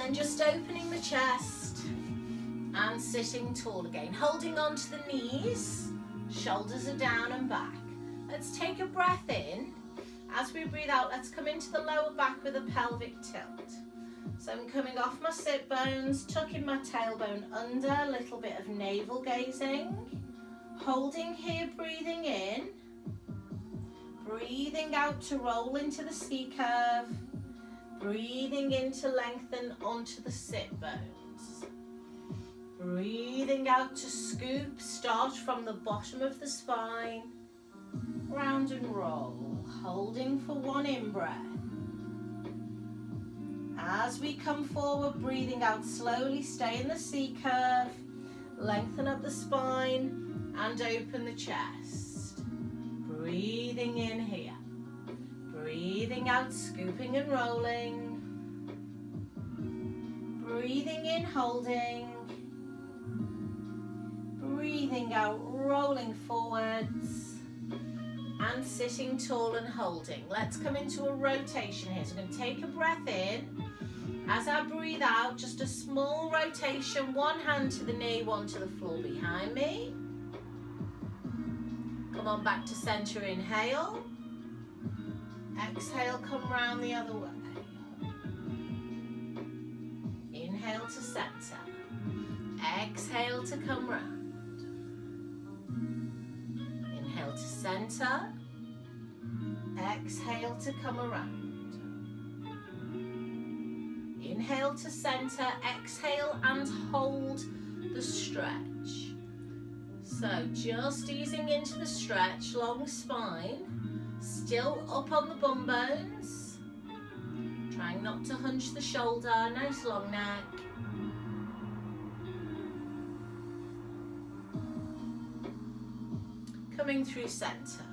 then just opening the chest and sitting tall again, holding on to the knees, shoulders are down and back. Let's take a breath in. As we breathe out, let's come into the lower back with a pelvic tilt. So I'm coming off my sit bones, tucking my tailbone under, a little bit of navel gazing. Holding here, breathing in. Breathing out to roll into the C curve. Breathing in to lengthen onto the sit bones. Breathing out to scoop, start from the bottom of the spine. Round and roll, holding for one in-breath. As we come forward, breathing out slowly, stay in the C curve, lengthen up the spine and open the chest. Breathing in here, breathing out, scooping and rolling. Breathing in, holding. Breathing out, rolling forwards. And sitting tall and holding. Let's come into a rotation here. So I'm going to take a breath in. As I breathe out, just a small rotation. One hand to the knee, one to the floor behind me. Come on back to center, inhale. Exhale, come round the other way. Inhale to center. Exhale to come round. Inhale to center, exhale to come around. Inhale to center, exhale and hold the stretch. So just easing into the stretch, long spine, still up on the bum bones. Trying not to hunch the shoulder, nice long neck. Coming through center,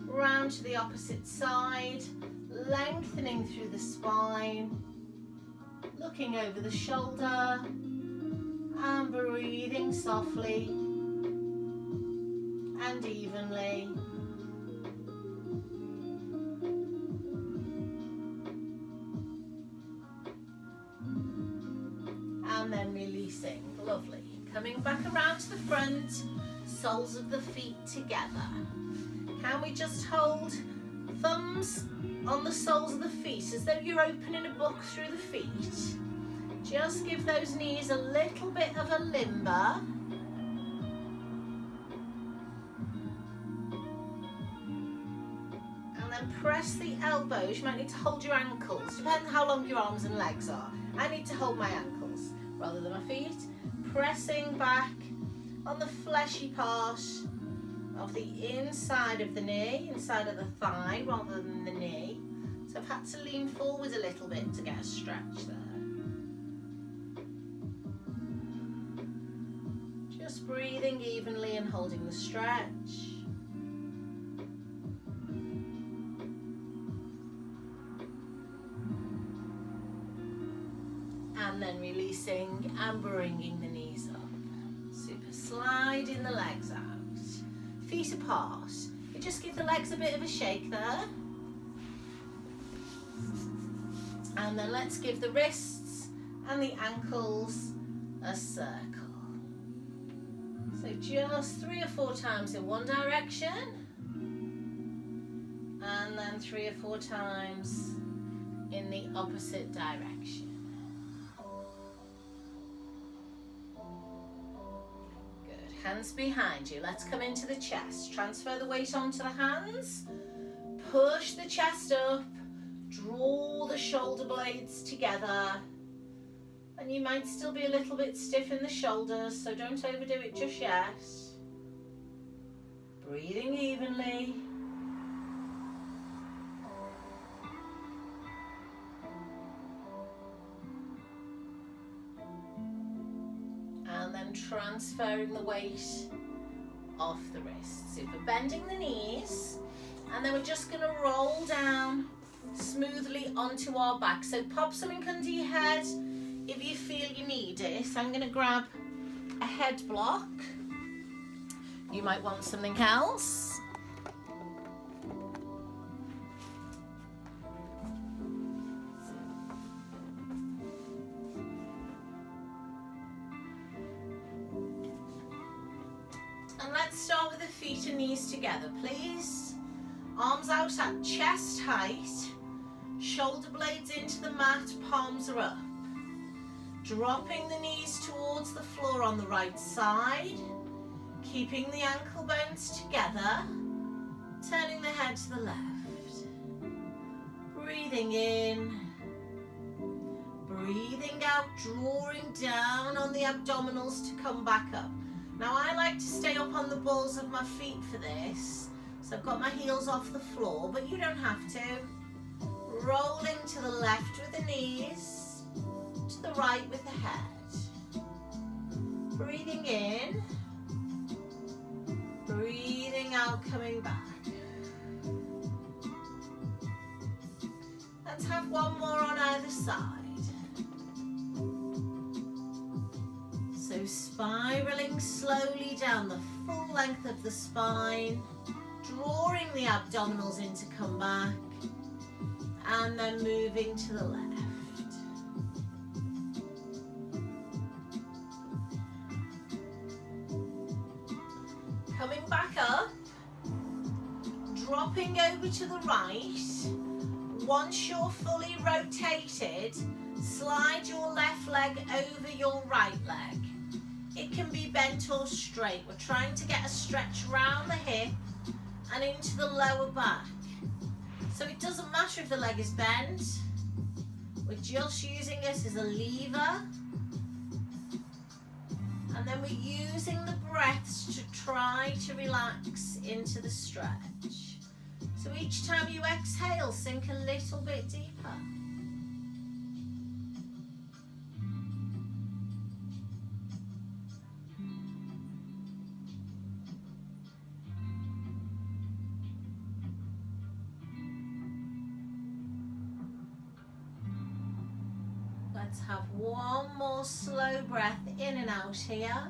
round to the opposite side, lengthening through the spine, looking over the shoulder, and breathing softly and evenly. And then releasing, lovely. Coming back around to the front, soles of the feet together. Can we just hold thumbs on the soles of the feet as though you're opening a book through the feet? Just give those knees a little bit of a limber. And then press the elbows. You might need to hold your ankles, depending on how long your arms and legs are. I need to hold my ankles rather than my feet. Pressing back on the fleshy part of the inside of the knee, inside of the thigh rather than the knee. So I've had to lean forward a little bit to get a stretch there. Just breathing evenly and holding the stretch. And then releasing and bringing the knees up. Super, sliding the legs out. Feet apart. You just give the legs a bit of a shake there. And then let's give the wrists and the ankles a circle. So just 3 or 4 times in one direction. And then 3 or 4 times in the opposite direction. Hands behind you. Let's come into the chest. Transfer the weight onto the hands. Push the chest up. Draw the shoulder blades together. And you might still be a little bit stiff in the shoulders, so don't overdo it just yet. Breathing evenly. And then transferring the weight off the wrists. Super. Bending the knees. And then we're just going to roll down smoothly onto our back. So pop something under your head if you feel you need it. So I'm going to grab a head block. You might want something else. let's start with the feet and knees together, please. Arms out at chest height, shoulder blades into the mat, palms are up. Dropping the knees towards the floor on the right side, keeping the ankle bones together, turning the head to the left. Breathing in, breathing out, drawing down on the abdominals to come back up. Now I like to stay up on the balls of my feet for this, so I've got my heels off the floor, but you don't have to. Rolling to the left with the knees, to the right with the head. Breathing in, breathing out, coming back. Let's have one more on either side. So spiraling slowly down the full length of the spine, drawing the abdominals in to come back, and then moving to the left. Coming back up, dropping over to the right. Once you're fully rotated, slide your left leg over your right leg. It can be bent or straight. We're trying to get a stretch round the hip and into the lower back. So it doesn't matter if the leg is bent. We're just using it as a lever. And then we're using the breaths to try to relax into the stretch. So each time you exhale, sink a little bit deeper. Let's have one more slow breath in and out here.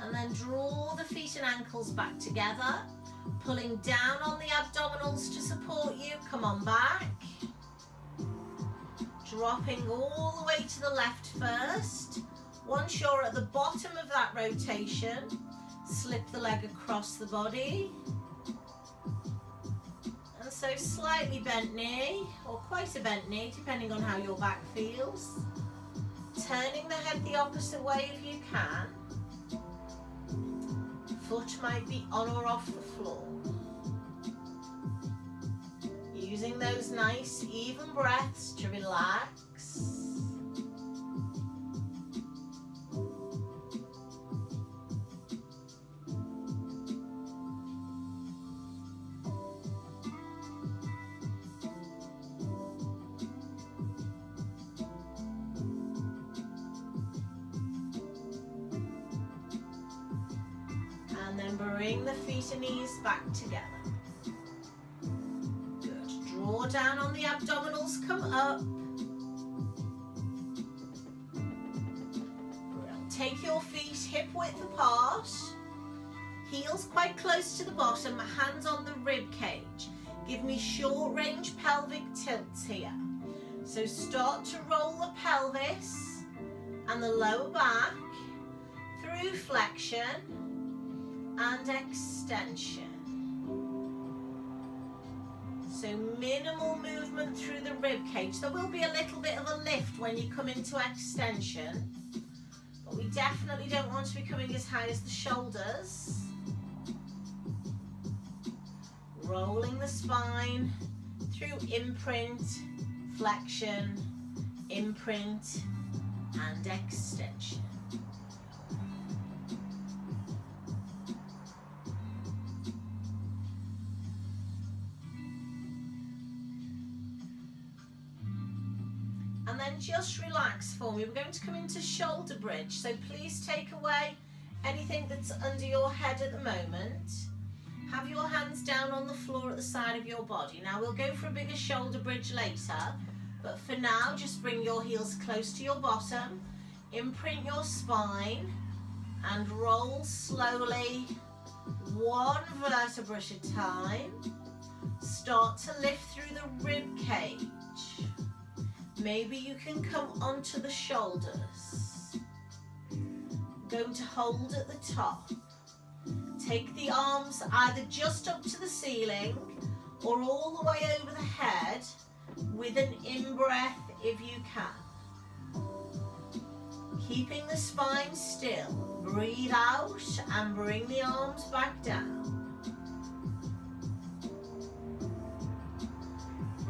And then draw the feet and ankles back together, pulling down on the abdominals to support you. Come on back. Dropping all the way to the left first. Once you're at the bottom of that rotation, slip the leg across the body. And so slightly bent knee, or quite a bent knee, depending on how your back feels. Turning the head the opposite way if you can. Foot might be on or off the floor. Using those nice even breaths to relax. Bring the feet and knees back together. Good. Draw down on the abdominals, come up. Take your feet hip width apart. Heels quite close to the bottom, hands on the rib cage. Give me short range pelvic tilts here. So start to roll the pelvis and the lower back through flexion and extension. So minimal movement through the rib cage. There will be a little bit of a lift when you come into extension, but we definitely don't want to be coming as high as the shoulders. Rolling the spine through imprint, flexion, imprint, and extension. And then just relax for me. We're going to come into shoulder bridge. So please take away anything that's under your head at the moment. Have your hands down on the floor at the side of your body. Now we'll go for a bigger shoulder bridge later, but for now just bring your heels close to your bottom, imprint your spine and roll slowly, one vertebra at a time. Start to lift through the rib cage. Maybe you can come onto the shoulders. going to hold at the top. Take the arms either just up to the ceiling or all the way over the head with an in-breath if you can. Keeping the spine still, breathe out and bring the arms back down.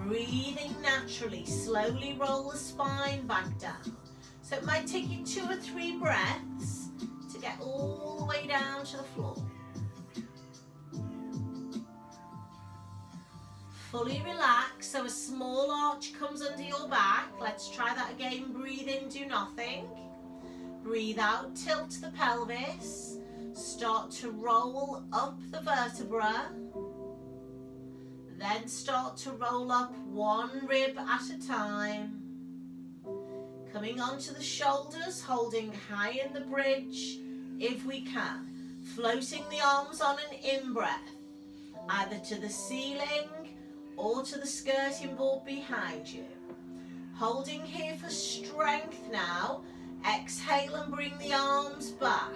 Breathing naturally, slowly roll the spine back down. So it might take you 2 or 3 breaths to get all the way down to the floor. Fully relax, so a small arch comes under your back. Let's try that again. Breathe in, do nothing. Breathe out, tilt the pelvis. Start to roll up the vertebra. Then start to roll up one rib at a time. Coming onto the shoulders, holding high in the bridge if we can. Floating the arms on an in-breath, either to the ceiling or to the skirting board behind you. Holding here for strength now. Exhale and bring the arms back.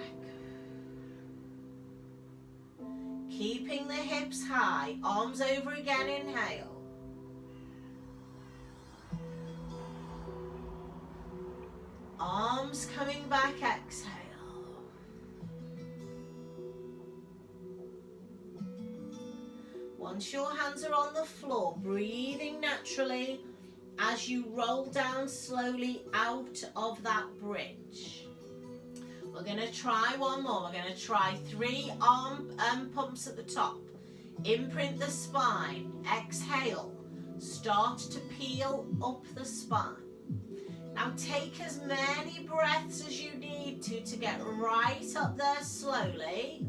Keeping the hips high, arms over again, inhale. Arms coming back, exhale. Once your hands are on the floor, breathing naturally as you roll down slowly out of that bridge. We're going to try one more. We're going to try 3 arm pumps at the top. Imprint the spine. Exhale. Start to peel up the spine. Now take as many breaths as you need to get right up there slowly.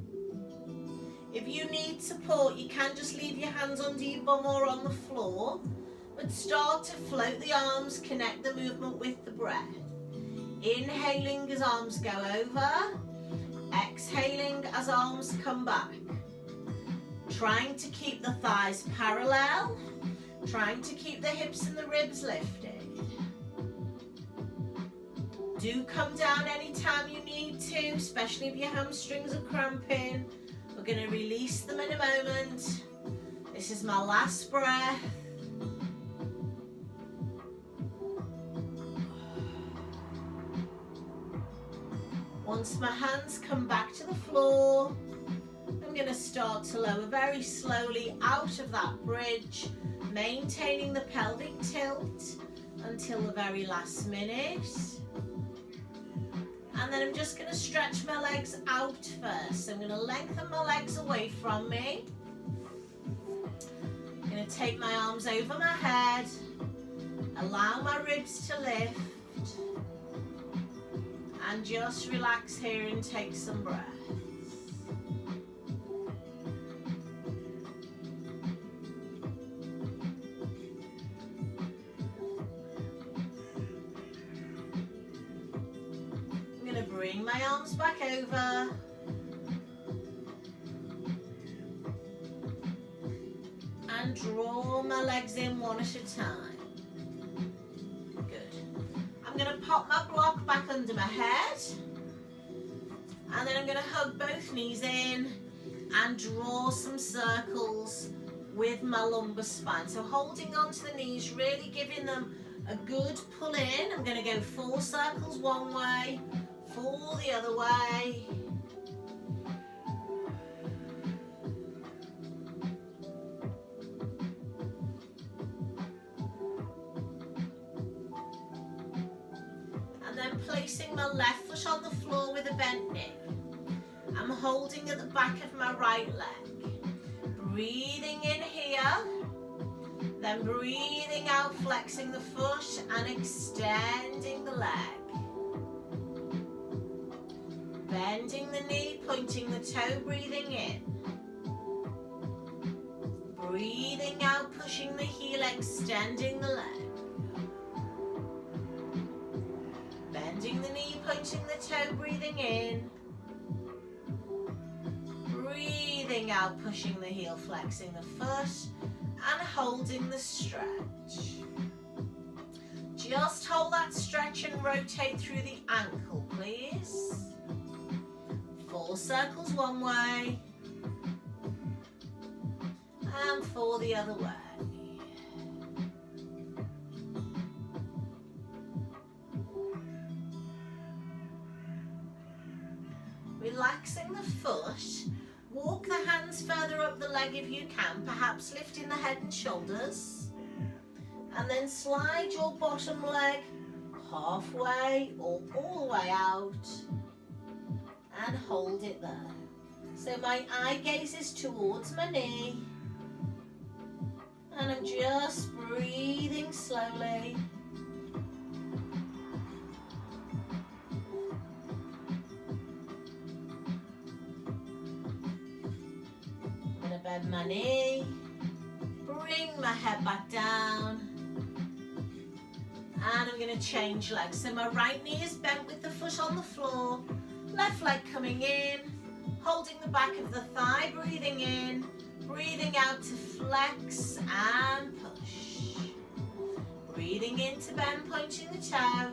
If you need support, you can just leave your hands under your bum or on the floor. But start to float the arms, connect the movement with the breath. Inhaling as arms go over, exhaling as arms come back. Trying to keep the thighs parallel, trying to keep the hips and the ribs lifted. Do come down anytime you need to, especially if your hamstrings are cramping. We're going to release them in a moment. This is my last breath. Once my hands come back to the floor, I'm going to start to lower very slowly out of that bridge, maintaining the pelvic tilt until the very last minute. And then I'm just going to stretch my legs out first. I'm going to lengthen my legs away from me. I'm going to take my arms over my head, allow my ribs to lift. And just relax here and take some breaths. I'm going to bring my arms back over. And draw my legs in one at a time. I'm going to pop my block back under my head, and then I'm going to hug both knees in and draw some circles with my lumbar spine. So holding onto the knees, really giving them a good pull in. I'm going to go 4 circles one way, 4 the other way. Placing my left foot on the floor with a bent knee. I'm holding at the back of my right leg. Breathing in here, then breathing out, flexing the foot and extending the leg. Bending the knee, pointing the toe, breathing in. Breathing out, pushing the heel, extending the leg. Bending the knee, pointing the toe, breathing in. Breathing out, pushing the heel, flexing the foot, and holding the stretch. Just hold that stretch and rotate through the ankle, please. 4 circles one way and 4 the other way. Relaxing the foot, walk the hands further up the leg if you can, perhaps lifting the head and shoulders, and then slide your bottom leg halfway or all the way out and hold it there. So my eye gaze is towards my knee and I'm just breathing slowly. Bend my knee, bring my head back down, and I'm going to change legs. So my right knee is bent with the foot on the floor, left leg coming in, holding the back of the thigh, breathing in, breathing out to flex and push. Breathing in to bend, pointing the toe.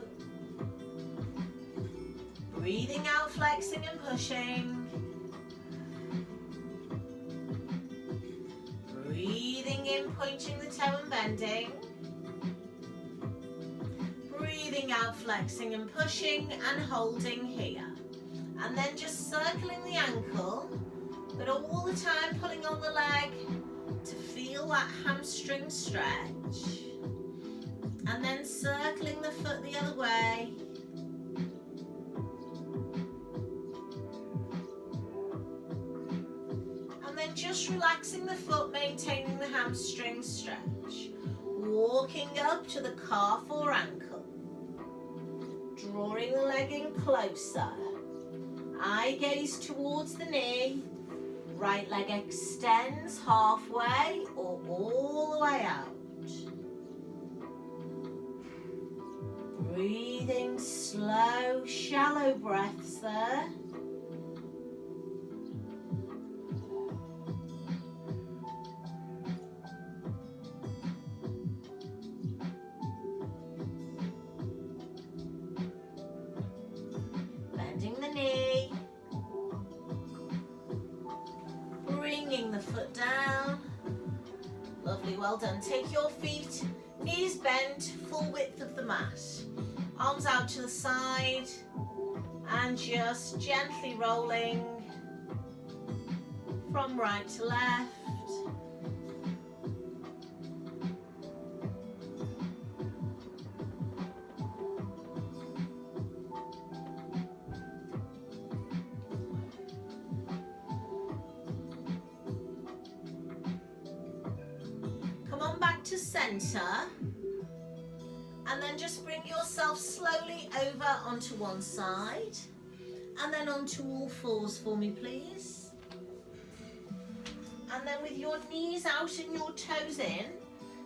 Breathing out, flexing and pushing. Breathing in, pointing the toe and bending. Breathing out, flexing and pushing and holding here. And then just circling the ankle, but all the time pulling on the leg to feel that hamstring stretch. And then circling the foot the other way. Just relaxing the foot, maintaining the hamstring stretch. Walking up to the calf or ankle. Drawing the leg in closer. Eye gaze towards the knee. Right leg extends halfway or all the way out. Breathing slow, shallow breaths there. Well done. Take your feet, knees bent, full width of the mat. Arms out to the side and just gently rolling from right to left. To center, and then just bring yourself slowly over onto one side and then onto all fours for me, please. And then with your knees out and your toes in,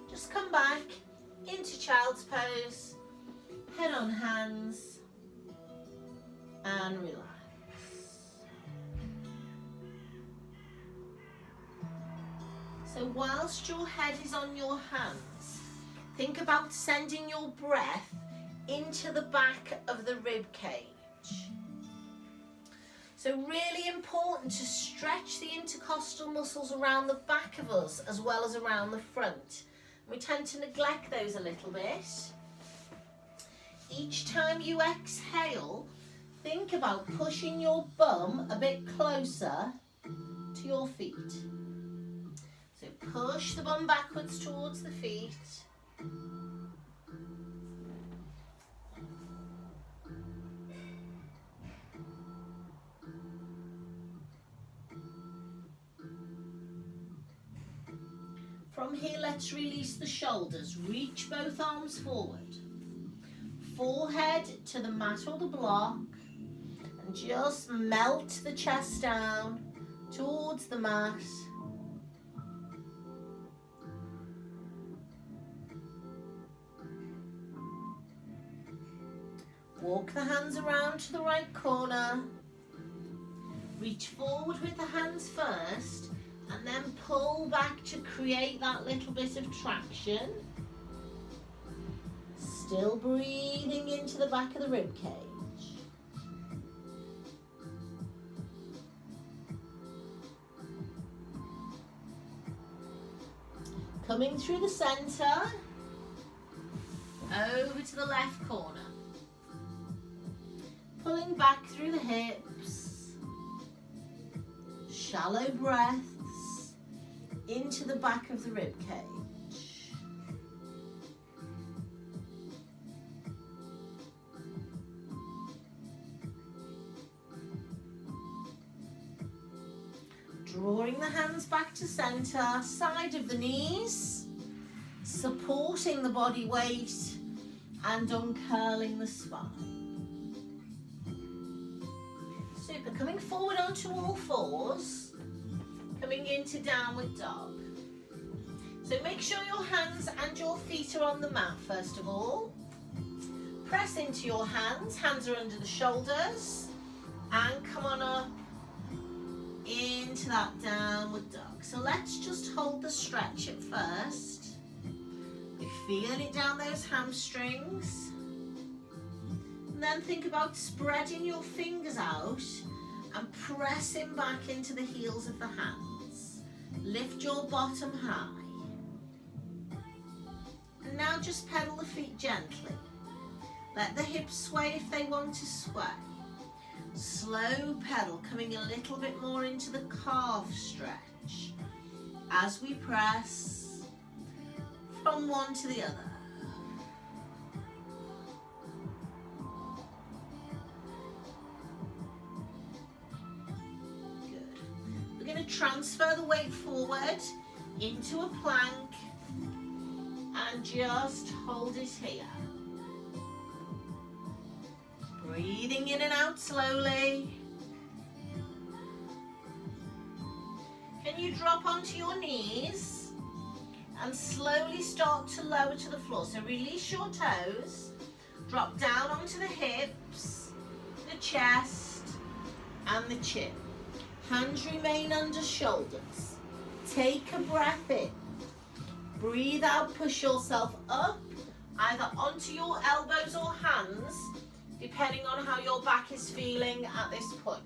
just come back into child's pose, head on hands and relax. So whilst your head is on your hands, think about sending your breath into the back of the rib cage. So really important to stretch the intercostal muscles around the back of us as well as around the front. We tend to neglect those a little bit. Each time you exhale, think about pushing your bum a bit closer to your feet. Push the bum backwards towards the feet. From here, let's release the shoulders. Reach both arms forward. Forehead to the mat or the block. And just melt the chest down towards the mat. Walk the hands around to the right corner. Reach forward with the hands first and then pull back to create that little bit of traction. Still breathing into the back of the rib cage. Coming through the center, over to the left corner. Pulling back through the hips. Shallow breaths into the back of the rib cage. Drawing the hands back to center, side of the knees, supporting the body weight and uncurling the spine. Super, coming forward onto all fours, coming into downward dog. So make sure your hands and your feet are on the mat first of all. Press into your hands, hands are under the shoulders, and come on up into that downward dog. So let's just hold the stretch at first. You're feeling it down those hamstrings. And then think about spreading your fingers out and pressing back into the heels of the hands. Lift your bottom high. And now just pedal the feet gently. Let the hips sway if they want to sway. Slow pedal, coming a little bit more into the calf stretch as we press from one to the other. Good. We're going to transfer the weight forward into a plank and just hold it here. Breathing in and out slowly. Can you drop onto your knees and slowly start to lower to the floor? So release your toes, drop down onto the hips, the chest and the chin. Hands remain under shoulders. Take a breath in. Breathe out, push yourself up, either onto your elbows or hands, depending on how your back is feeling at this point.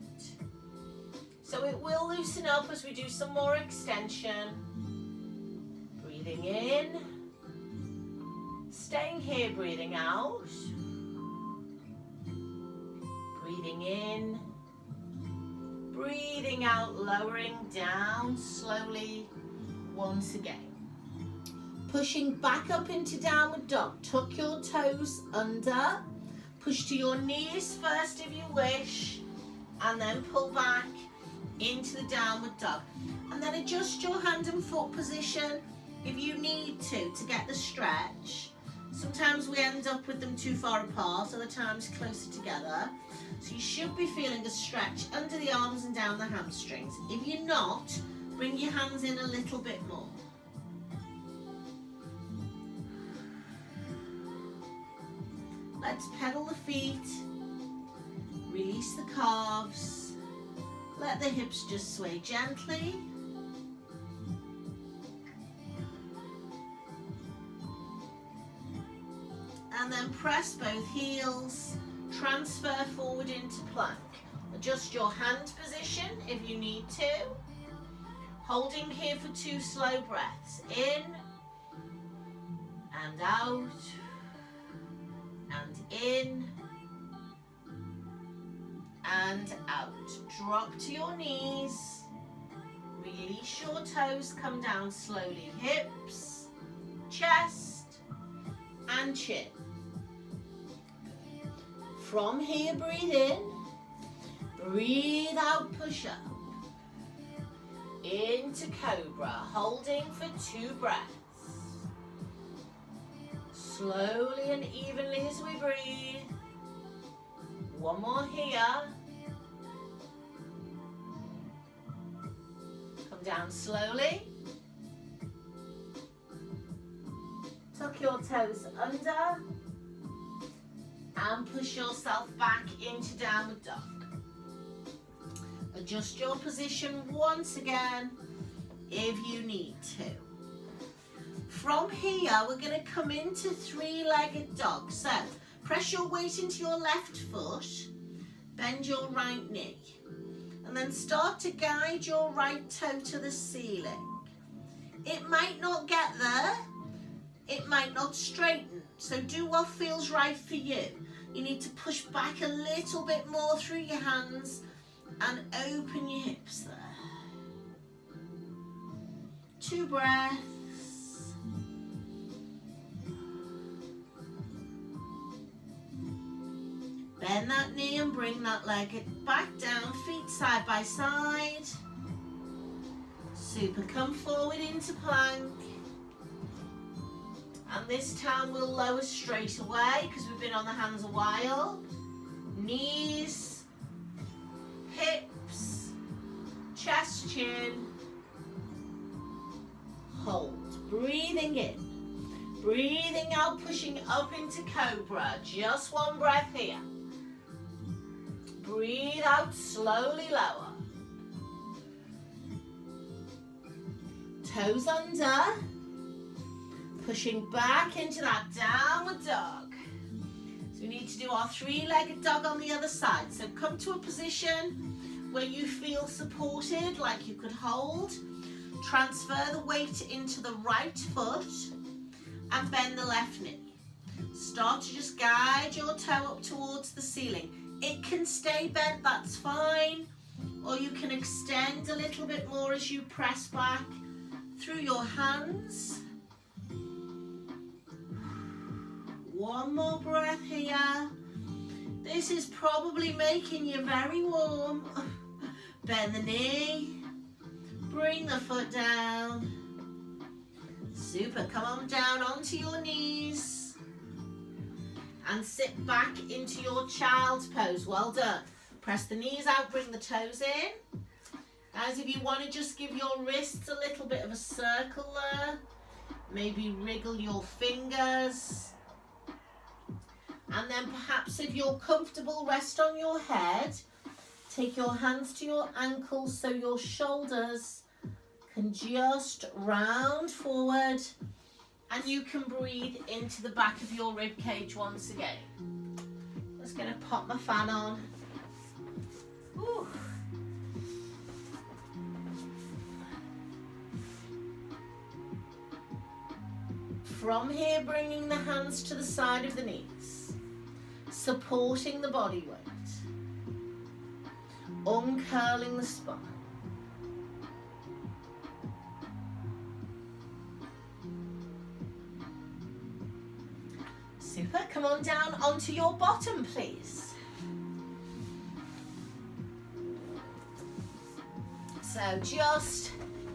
So it will loosen up as we do some more extension. Breathing in, staying here, breathing out. Breathing in, breathing out, lowering down slowly once again. Pushing back up into downward dog. Tuck your toes under. Push to your knees first if you wish, and then pull back into the downward dog. And then adjust your hand and foot position if you need to get the stretch. Sometimes we end up with them too far apart, other times closer together. So you should be feeling a stretch under the arms and down the hamstrings. If you're not, bring your hands in a little bit more. Let's pedal the feet, release the calves, let the hips just sway gently. And then press both heels, transfer forward into plank. Adjust your hand position if you need to. Holding here for 2 slow breaths. In and out. And in and out. Drop to your knees. Release your toes. Come down slowly. Hips, chest and chin. From here, breathe in. Breathe out, push up. Into cobra. Holding for 2 breaths. Slowly and evenly as we breathe. One more here. Come down slowly. Tuck your toes under. And push yourself back into downward dog. Adjust your position once again if you need to. From here, we're going to come into 3-legged dog. So, press your weight into your left foot, bend your right knee, and then start to guide your right toe to the ceiling. It might not get there, it might not straighten, so do what feels right for you. You need to push back a little bit more through your hands and open your hips there. 2 breaths. Bend that knee and bring that leg back down, feet side by side. Super, come forward into plank. And this time we'll lower straight away because we've been on the hands a while. Knees, hips, chest, chin. Hold, breathing in, breathing out, pushing up into cobra. Just 1 breath here. Breathe out, slowly lower. Toes under. Pushing back into that downward dog. So we need to do our 3-legged dog on the other side. So come to a position where you feel supported, like you could hold. Transfer the weight into the right foot and bend the left knee. Start to just guide your toe up towards the ceiling. It can stay bent, that's fine. Or you can extend a little bit more as you press back through your hands. 1 more breath here. This is probably making you very warm. Bend the knee. Bring the foot down. Super, come on down onto your knees. And sit back into your child's pose. Well done. Press the knees out, bring the toes in. Guys, if you want to just give your wrists a little bit of a circle there. Maybe wriggle your fingers. And then perhaps if you're comfortable, rest on your head. Take your hands to your ankles so your shoulders can just round forward. And you can breathe into the back of your rib cage once again. I'm just going to pop my fan on. Ooh. From here, bringing the hands to the side of the knees, supporting the body weight, uncurling the spine. Super, come on down onto your bottom, please. So just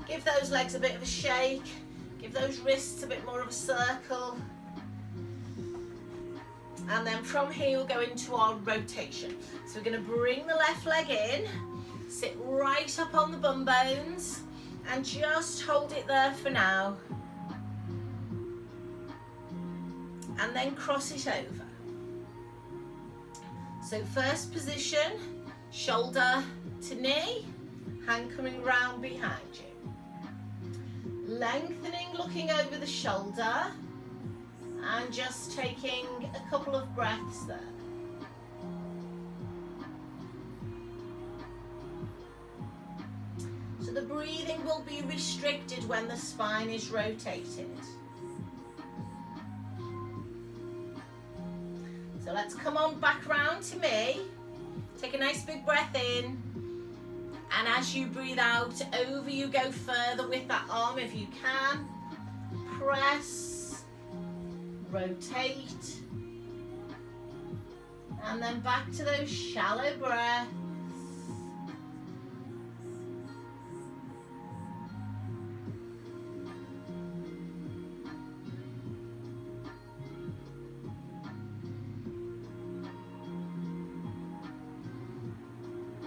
give those legs a bit of a shake, give those wrists a bit more of a circle. And then from here we'll go into our rotation. So we're going to bring the left leg in, sit right up on the bum bones and just hold it there for now. And then cross it over. So first position, shoulder to knee, hand coming round behind you. Lengthening, looking over the shoulder and just taking a couple of breaths there. So the breathing will be restricted when the spine is rotated. So let's come on back round to me. Take a nice big breath in. And as you breathe out, over you go further with that arm if you can. Press, rotate. And then back to those shallow breaths.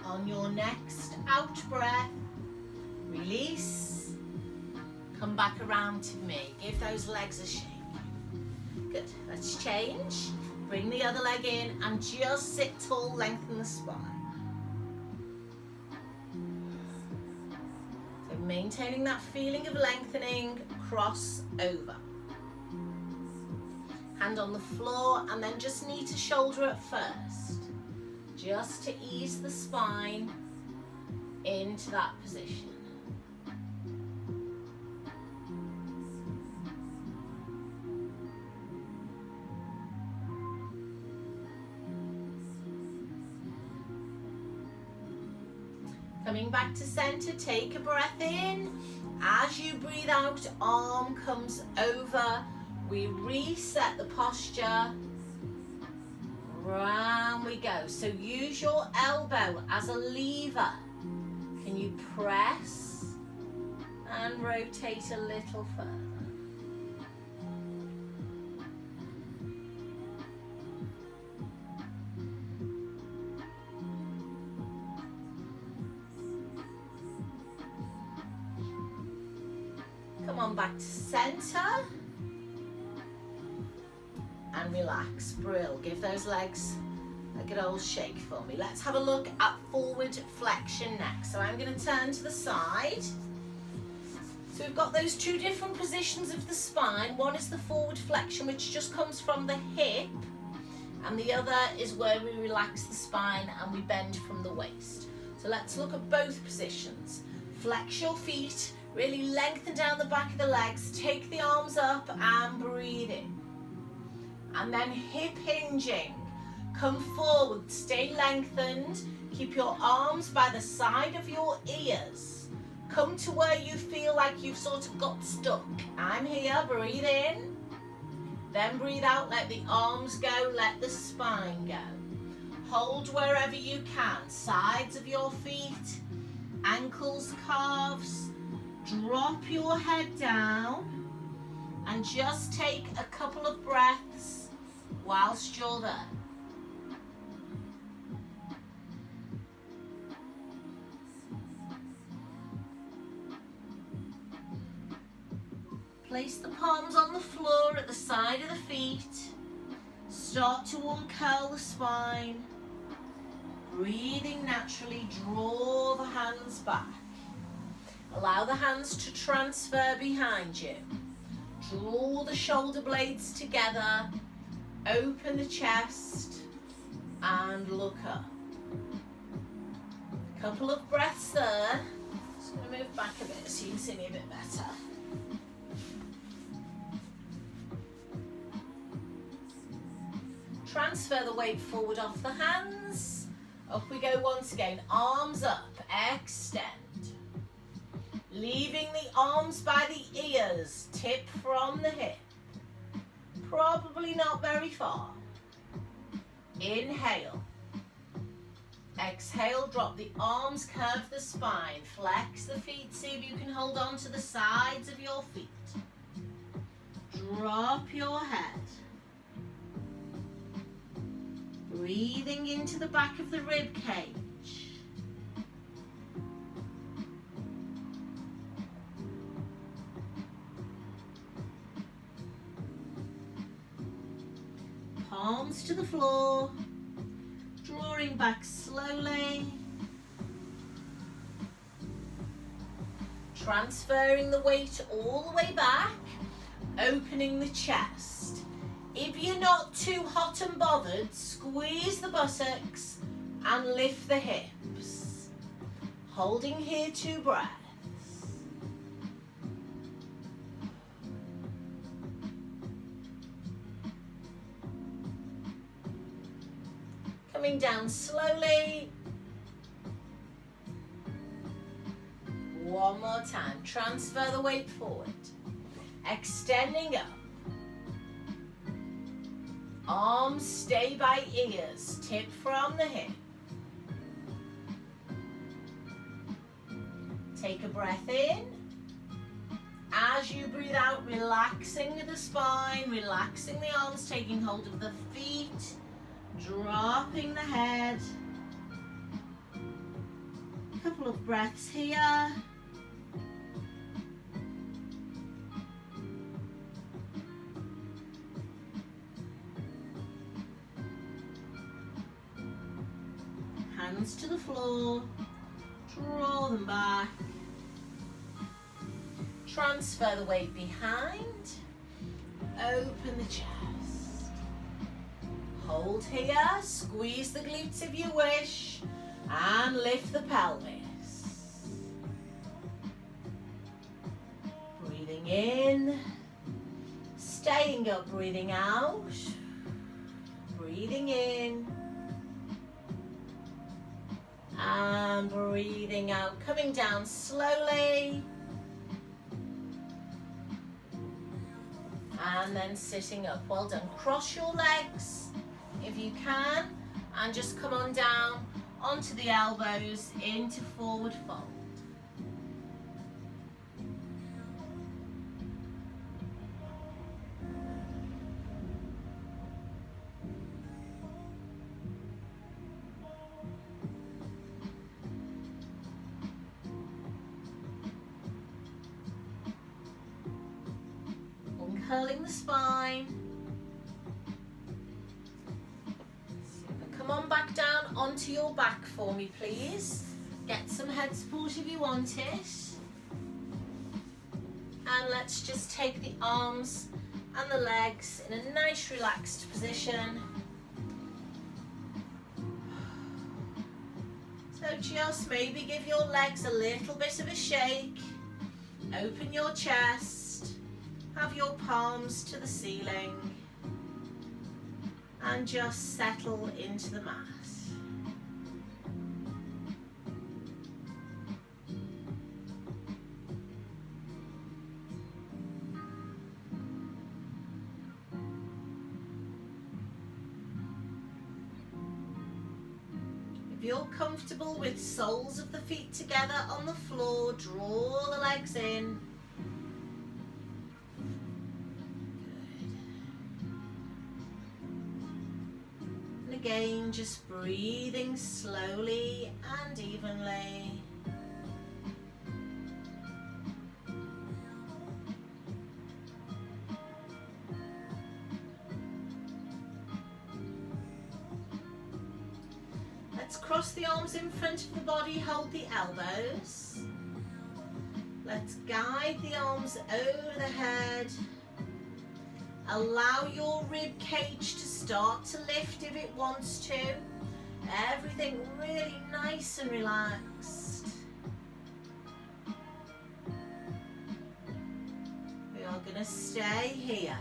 On your next out breath, release, come back around to me. Give those legs a shake. Good, let's change. Bring the other leg in and just sit tall, lengthen the spine. So maintaining that feeling of lengthening, cross over. Hand on the floor and then just knee to shoulder at first. Just to ease the spine into that position. Coming back to center, take a breath in. As you breathe out, arm comes over. We reset the posture. Round we go. So use your elbow as a lever. Can you press and rotate a little further? Come on back to center. And relax, brill. Give those legs a good old shake for me. Let's have a look at forward flexion next. So I'm going to turn to the side. So we've got those two different positions of the spine. One is the forward flexion, which just comes from the hip, and the other is where we relax the spine and we bend from the waist. So let's look at both positions. Flex your feet, really lengthen down the back of the legs, take the arms up and breathe in. And then hip hinging, come forward, stay lengthened, keep your arms by the side of your ears. Come to where you feel like you've sort of got stuck. I'm here, breathe in. Then breathe out, let the arms go, let the spine go. Hold wherever you can, sides of your feet, ankles, calves. Drop your head down and just take a couple of breaths whilst you're there. Place the palms on the floor at the side of the feet. Start to uncurl the spine. Breathing naturally, draw the hands back. Allow the hands to transfer behind you. Draw the shoulder blades together. Open the chest and look up. Couple of breaths there. Just going to move back a bit so you can see me a bit better. Transfer the weight forward off the hands. Up we go once again. Arms up, extend. Leaving the arms by the ears, tip from the hip. Probably not very far. Inhale. Exhale, drop the arms, curve the spine. Flex the feet, see if you can hold on to the sides of your feet. Drop your head. Breathing into the back of the rib cage. Palms to the floor, drawing back slowly. Transferring the weight all the way back, opening the chest. If you're not too hot and bothered, squeeze the buttocks and lift the hips. Holding here 2 breaths. Coming down slowly. One more time. Transfer the weight forward. Extending up. Arms stay by ears, tip from the hip. Take a breath in. As you breathe out, relaxing the spine, relaxing the arms, taking hold of the feet, dropping the head. A couple of breaths here. Hands to the floor, draw them back, transfer the weight behind, open the chest, hold here, squeeze the glutes if you wish, and lift the pelvis. Breathing in, staying up, breathing out, breathing in, And breathing out, coming down slowly. And then sitting up. Well done. Cross your legs if you can, and just come on down onto the elbows into forward fold. Curling the spine. Come on back down onto your back for me, please. Get some head support if you want it. And let's just take the arms and the legs in a nice relaxed position. So just maybe give your legs a little bit of a shake. Open your chest. Have your palms to the ceiling and just settle into the mat. If you're comfortable with soles of the feet together on the floor, draw the legs in. Again, just breathing slowly and evenly. Let's cross the arms in front of the body, hold the elbows. Let's guide the arms over the head. Allow your rib cage to start to lift if it wants to. Everything really nice and relaxed. We are going to stay here.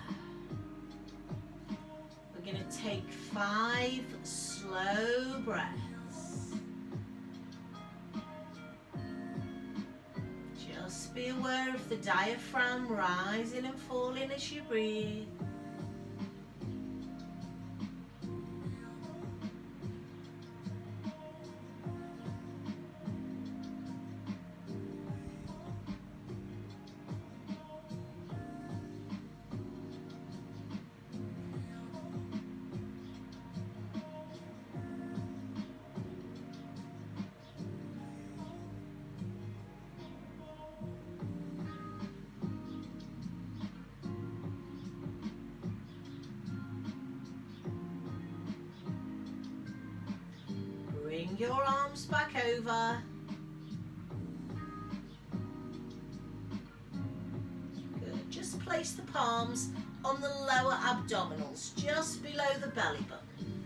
We're going to take 5 slow breaths. Just be aware of the diaphragm rising and falling as you breathe. Bring your arms back over. Good. Just place the palms on the lower abdominals, just below the belly button.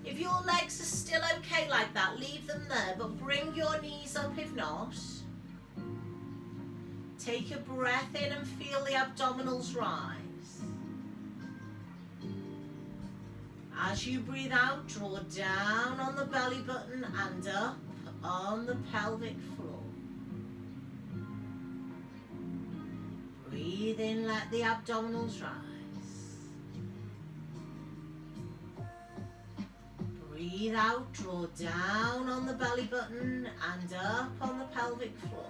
If your legs are still okay like that, leave them there, but bring your knees up if not. Take a breath in and feel the abdominals rise. As you breathe out, draw down on the belly button and up on the pelvic floor. Breathe in, let the abdominals rise. Breathe out, draw down on the belly button and up on the pelvic floor.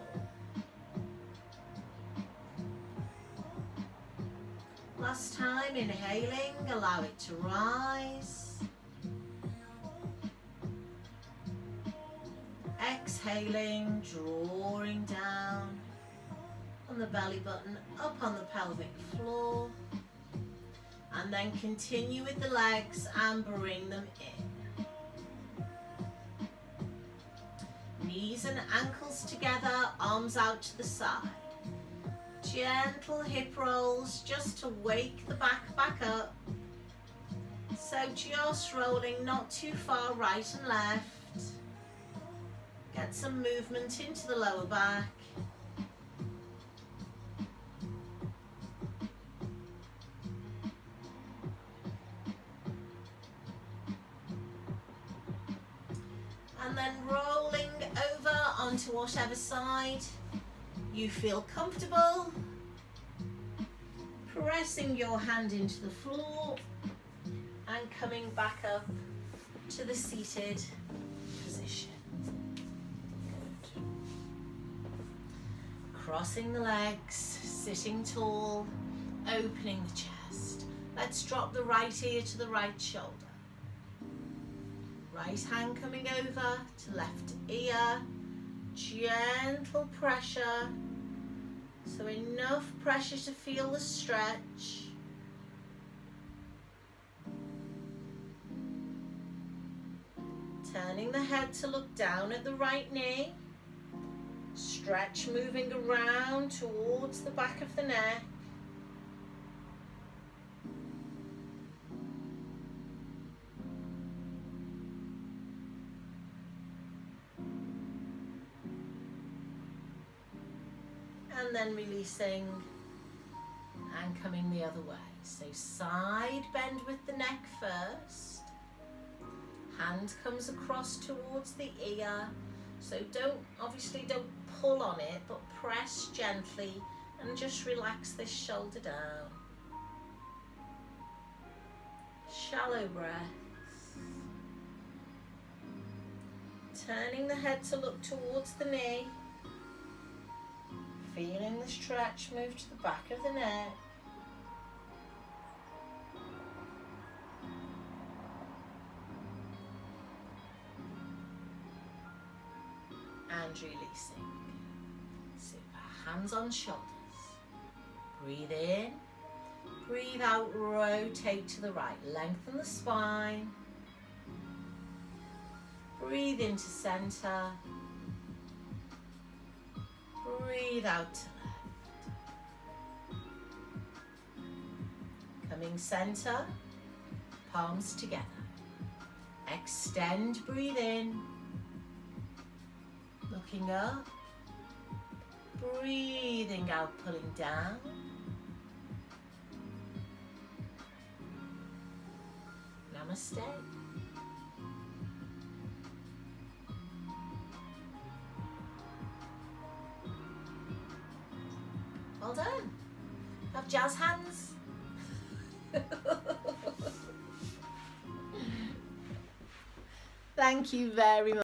Last time, inhaling, allow it to rise. Exhaling, drawing down on the belly button, up on the pelvic floor. And then continue with the legs and bring them in. Knees and ankles together, arms out to the side. Gentle hip rolls just to wake the back up. So just rolling not too far right and left. Get some movement into the lower back. And then rolling to whatever side you feel comfortable. Pressing your hand into the floor and coming back up to the seated position. Good. Crossing the legs, sitting tall, opening the chest. Let's drop the right ear to the right shoulder. Right hand coming over to left ear. Gentle pressure. So enough pressure to feel the stretch. Turning the head to look down at the right knee. Stretch moving around towards the back of the neck. And then releasing and coming the other way. So side bend with the neck first. Hand comes across towards the ear. So obviously don't pull on it, but press gently and just relax this shoulder down. Shallow breaths. Turning the head to look towards the knee. Feeling the stretch move to the back of the neck. And releasing. Super. Hands on shoulders. Breathe in. Breathe out, rotate to the right. Lengthen the spine. Breathe into center. Breathe out to left. Coming center, palms together. Extend, breathe in. Looking up. Breathing out, pulling down. Namaste. Well done. Have jazz hands. Thank you very much.